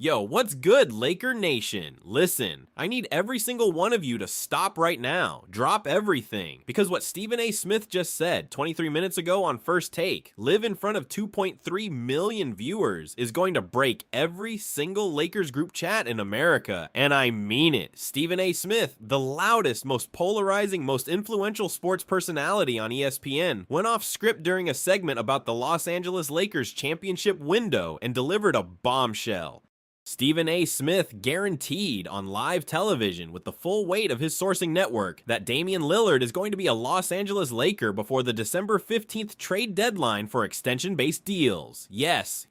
Yo, what's good, Laker Nation? Listen, I need every single one of you to stop right now. Drop everything. Because what Stephen A. Smith just said 23 minutes ago on First Take, live in front of 2.3 million viewers, is going to break every single Lakers group chat in America. And I mean it. Stephen A. Smith, the loudest, most polarizing, most influential sports personality on ESPN, went off script during a segment about the Los Angeles Lakers championship window and delivered a bombshell. Stephen A. Smith guaranteed on live television with the full weight of his sourcing network that Damian Lillard is going to be a Los Angeles Laker before the December 15th trade deadline for extension-based deals. Yes,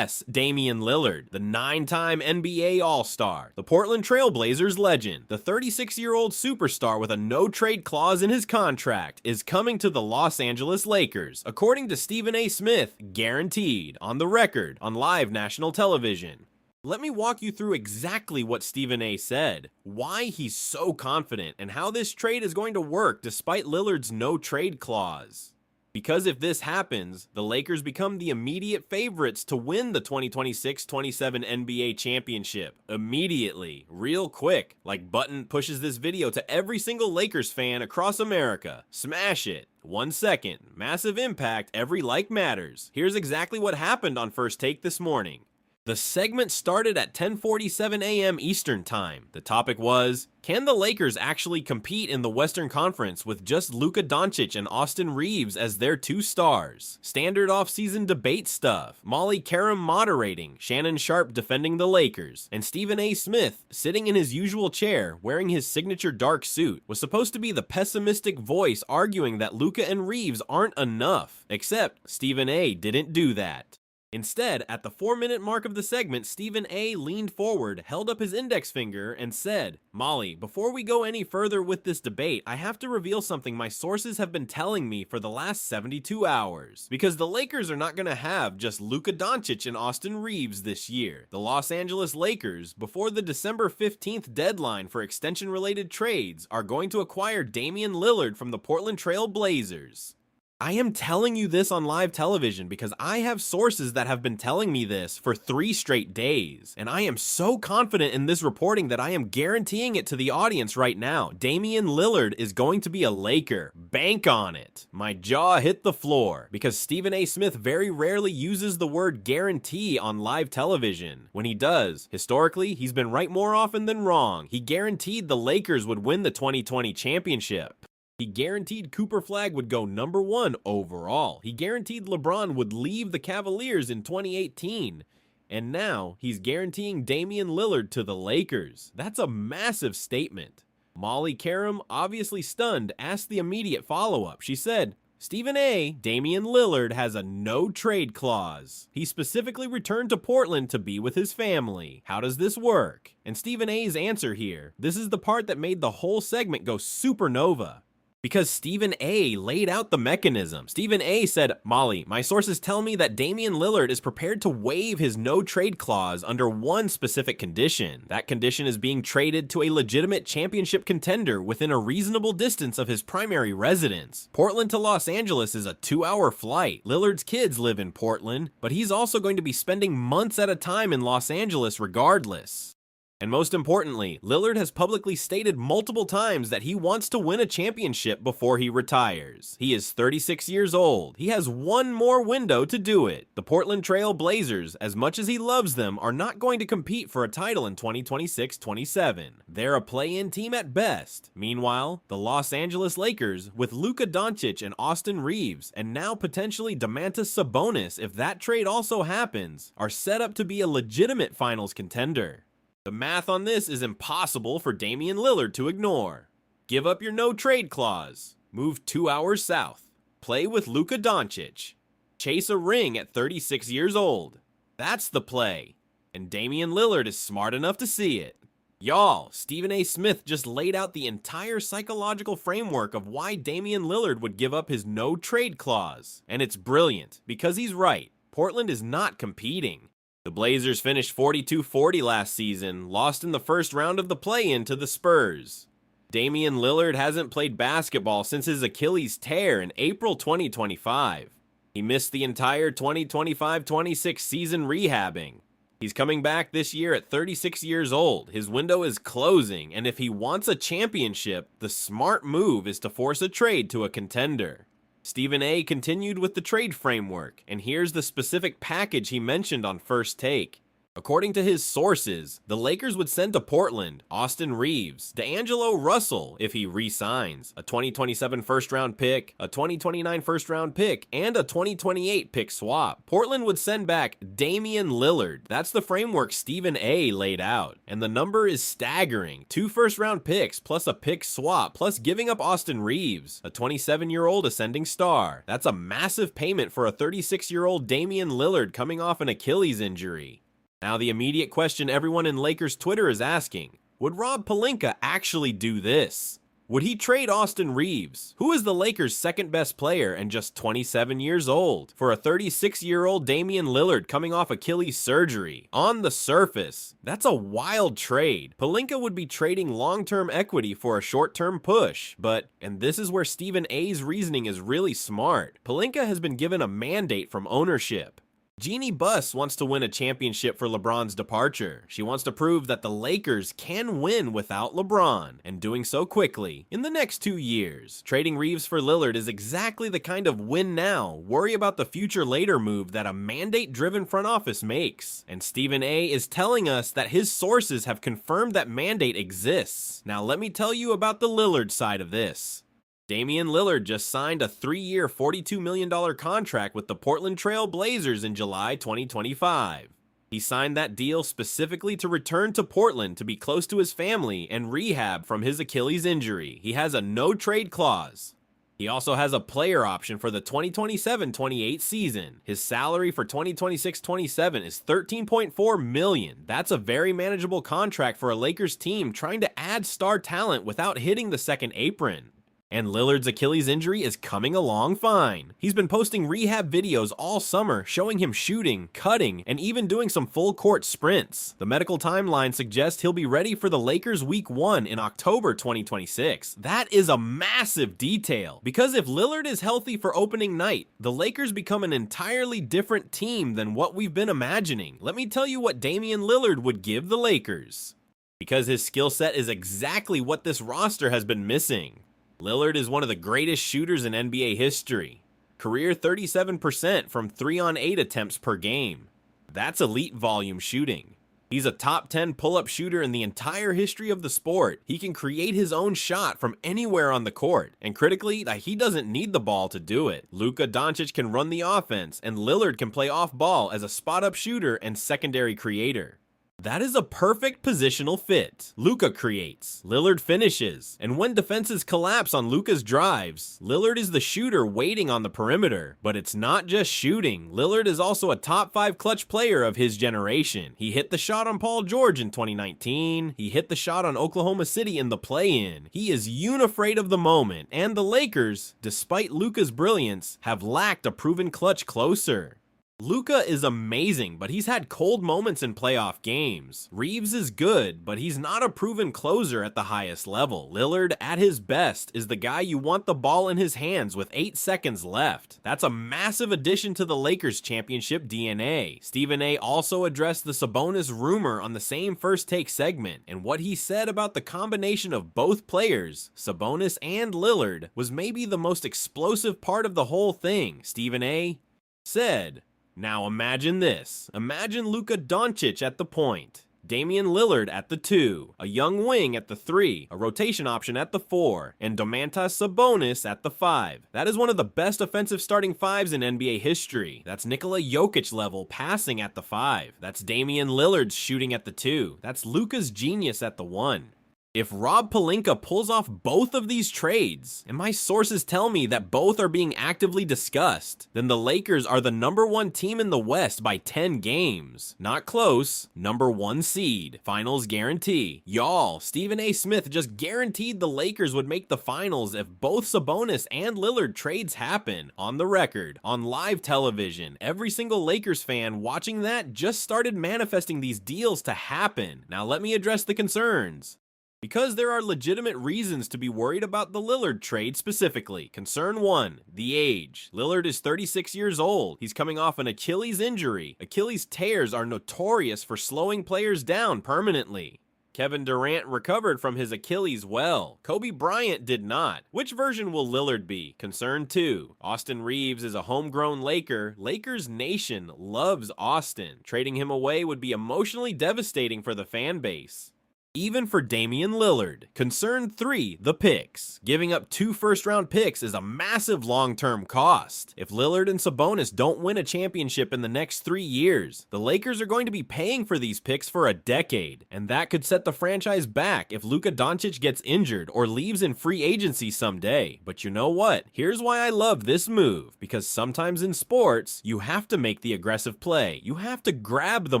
Damian Lillard, the 9-time NBA All-Star, the Portland Trail Blazers legend, the 36-year-old superstar with a no-trade clause in his contract, is coming to the Los Angeles Lakers, according to Stephen A. Smith, guaranteed, on the record, on live national television. Let me walk you through exactly what Stephen A. said, why he's so confident, and how this trade is going to work despite Lillard's no-trade clause. Because if this happens, the Lakers become the immediate favorites to win the 2026-27 NBA championship. Immediately, real quick, like Button pushes this video to every single Lakers fan across America. Smash it. 1 second. Massive impact. Every like matters. Here's exactly what happened on First Take this morning. The segment started at 10:47 a.m. Eastern Time. The topic was, can the Lakers actually compete in the Western Conference with just Luka Doncic and Austin Reeves as their two stars? Standard offseason debate stuff, Molly Karam moderating, Shannon Sharpe defending the Lakers, and Stephen A. Smith, sitting in his usual chair, wearing his signature dark suit, was supposed to be the pessimistic voice arguing that Luka and Reeves aren't enough, except Stephen A. didn't do that. Instead, at the 4-minute mark of the segment, Stephen A. leaned forward, held up his index finger, and said, "Molly, before we go any further with this debate, I have to reveal something my sources have been telling me for the last 72 hours. Because the Lakers are not going to have just Luka Doncic and Austin Reeves this year. The Los Angeles Lakers, before the December 15th deadline for extension-related trades, are going to acquire Damian Lillard from the Portland Trail Blazers." I am telling you this on live television because I have sources that have been telling me this for 3 straight days, and I am so confident in this reporting that I am guaranteeing it to the audience right now. Damian Lillard is going to be a Laker. Bank on it. My jaw hit the floor because Stephen A. Smith very rarely uses the word guarantee on live television. When he does, historically, he's been right more often than wrong. He guaranteed the Lakers would win the 2020 championship. He guaranteed Cooper Flagg would go number 1 overall. He guaranteed LeBron would leave the Cavaliers in 2018. And now he's guaranteeing Damian Lillard to the Lakers. That's a massive statement. Molly Karam, obviously stunned, asked the immediate follow-up. She said, Stephen A., Damian Lillard has a no-trade clause. He specifically returned to Portland to be with his family. How does this work? And Stephen A.'s answer here, this is the part that made the whole segment go supernova. Because Stephen A. laid out the mechanism. Stephen A. said, Molly, my sources tell me that Damian Lillard is prepared to waive his no-trade clause under one specific condition. That condition is being traded to a legitimate championship contender within a reasonable distance of his primary residence. Portland to Los Angeles is a 2-hour flight. Lillard's kids live in Portland, but he's also going to be spending months at a time in Los Angeles regardless. And most importantly, Lillard has publicly stated multiple times that he wants to win a championship before he retires. He is 36 years old. He has one more window to do it. The Portland Trail Blazers, as much as he loves them, are not going to compete for a title in 2026-27. They're a play-in team at best. Meanwhile, the Los Angeles Lakers, with Luka Doncic and Austin Reeves, and now potentially Domantas Sabonis if that trade also happens, are set up to be a legitimate finals contender. The math on this is impossible for Damian Lillard to ignore. Give up your no-trade clause. Move 2 hours south. Play with Luka Doncic. Chase a ring at 36 years old. That's the play. And Damian Lillard is smart enough to see it. Y'all, Stephen A. Smith just laid out the entire psychological framework of why Damian Lillard would give up his no-trade clause. And it's brilliant, because he's right. Portland is not competing. The Blazers finished 42-40 last season, lost in the first round of the play-in to the Spurs. Damian Lillard hasn't played basketball since his Achilles tear in April 2025. He missed the entire 2025-26 season rehabbing. He's coming back this year at 36 years old. His window is closing, and if he wants a championship, the smart move is to force a trade to a contender. Stephen A. continued with the trade framework, and here's the specific package he mentioned on First Take. According to his sources, the Lakers would send to Portland Austin Reeves, D'Angelo Russell if he re-signs, a 2027 first-round pick, a 2029 first-round pick, and a 2028 pick swap. Portland would send back Damian Lillard. That's the framework Stephen A. laid out, and the number is staggering. 2 first-round picks plus a pick swap plus giving up Austin Reeves, a 27-year-old ascending star. That's a massive payment for a 36-year-old Damian Lillard coming off an Achilles injury. Now the immediate question everyone in Lakers Twitter is asking, would Rob Pelinka actually do this? Would he trade Austin Reeves, who is the Lakers' second best player and just 27 years old, for a 36-year-old Damian Lillard coming off Achilles surgery? On the surface, that's a wild trade. Pelinka would be trading long-term equity for a short-term push, but, and this is where Stephen A.'s reasoning is really smart, Pelinka has been given a mandate from ownership. Jeannie Buss wants to win a championship for LeBron's departure. She wants to prove that the Lakers can win without LeBron, and doing so quickly, in the next 2 years. Trading Reeves for Lillard is exactly the kind of win now, worry about the future later move that a mandate-driven front office makes. And Stephen A. is telling us that his sources have confirmed that mandate exists. Now let me tell you about the Lillard side of this. Damian Lillard just signed a 3-year, $42 million contract with the Portland Trail Blazers in July 2025. He signed that deal specifically to return to Portland to be close to his family and rehab from his Achilles injury. He has a no-trade clause. He also has a player option for the 2027-28 season. His salary for 2026-27 is $13.4 million. That's a very manageable contract for a Lakers team trying to add star talent without hitting the second apron. And Lillard's Achilles injury is coming along fine. He's been posting rehab videos all summer showing him shooting, cutting, and even doing some full court sprints. The medical timeline suggests he'll be ready for the Lakers Week 1 in October 2026. That is a massive detail, because if Lillard is healthy for opening night, the Lakers become an entirely different team than what we've been imagining. Let me tell you what Damian Lillard would give the Lakers, because his skill set is exactly what this roster has been missing. Lillard is one of the greatest shooters in NBA history. Career 37% from 3-on-8 attempts per game. That's elite volume shooting. He's a top 10 pull-up shooter in the entire history of the sport. He can create his own shot from anywhere on the court, and critically, he doesn't need the ball to do it. Luka Doncic can run the offense, and Lillard can play off ball as a spot-up shooter and secondary creator. That is a perfect positional fit. Luka creates, Lillard finishes, and when defenses collapse on Luka's drives, Lillard is the shooter waiting on the perimeter. But it's not just shooting. Lillard is also a top 5 clutch player of his generation. He hit the shot on Paul George in 2019. He hit the shot on Oklahoma City in the play-in. He is unafraid of the moment, and the Lakers, despite Luka's brilliance, have lacked a proven clutch closer. Luka is amazing, but he's had cold moments in playoff games. Reeves is good, but he's not a proven closer at the highest level. Lillard, at his best, is the guy you want the ball in his hands with 8 seconds left. That's a massive addition to the Lakers' championship DNA. Stephen A. also addressed the Sabonis rumor on the same First Take segment, and what he said about the combination of both players, Sabonis and Lillard, was maybe the most explosive part of the whole thing. Stephen A. said, "Now imagine this. Imagine Luka Doncic at the point, Damian Lillard at the 2, a young wing at the 3, a rotation option at the 4, and Domantas Sabonis at the 5. That is one of the best offensive starting 5s in NBA history. That's Nikola Jokic level passing at the 5. That's Damian Lillard's shooting at the 2. That's Luka's genius at the 1. If Rob Pelinka pulls off both of these trades, and my sources tell me that both are being actively discussed, then the Lakers are the #1 team in the West by 10 games. Not close, #1 seed. Finals guarantee. Y'all, Stephen A. Smith just guaranteed the Lakers would make the finals if both Sabonis and Lillard trades happen. On the record, on live television, every single Lakers fan watching that just started manifesting these deals to happen. Now let me address the concerns. Because there are legitimate reasons to be worried about the Lillard trade specifically. Concern 1, the age. Lillard is 36 years old. He's coming off an Achilles injury. Achilles tears are notorious for slowing players down permanently. Kevin Durant recovered from his Achilles well. Kobe Bryant did not. Which version will Lillard be? Concern 2. Austin Reeves is a homegrown Laker. Lakers Nation loves Austin. Trading him away would be emotionally devastating for the fan base. Even for Damian Lillard. Concern 3, the picks. Giving up 2 first-round picks is a massive long-term cost. If Lillard and Sabonis don't win a championship in the next 3 years, the Lakers are going to be paying for these picks for a decade, and that could set the franchise back if Luka Doncic gets injured or leaves in free agency someday. But you know what? Here's why I love this move, because sometimes in sports, you have to make the aggressive play. You have to grab the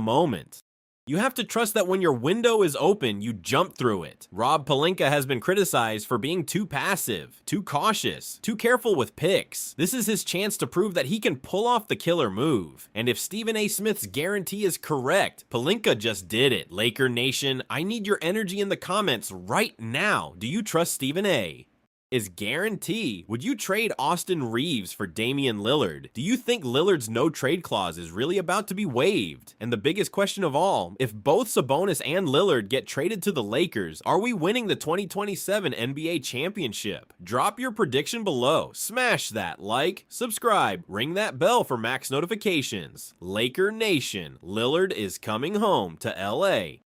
moment. You have to trust that when your window is open, you jump through it. Rob Pelinka has been criticized for being too passive, too cautious, too careful with picks. This is his chance to prove that he can pull off the killer move. And if Stephen A. Smith's guarantee is correct, Pelinka just did it. Laker Nation, I need your energy in the comments right now. Do you trust Stephen A.? Is guarantee. Would you trade Austin Reeves for Damian Lillard? Do you think Lillard's no trade clause is really about to be waived? And the biggest question of all, if both Sabonis and Lillard get traded to the Lakers, are we winning the 2027 NBA championship? Drop your prediction below, smash that like, subscribe, ring that bell for max notifications. Laker Nation, Lillard is coming home to LA.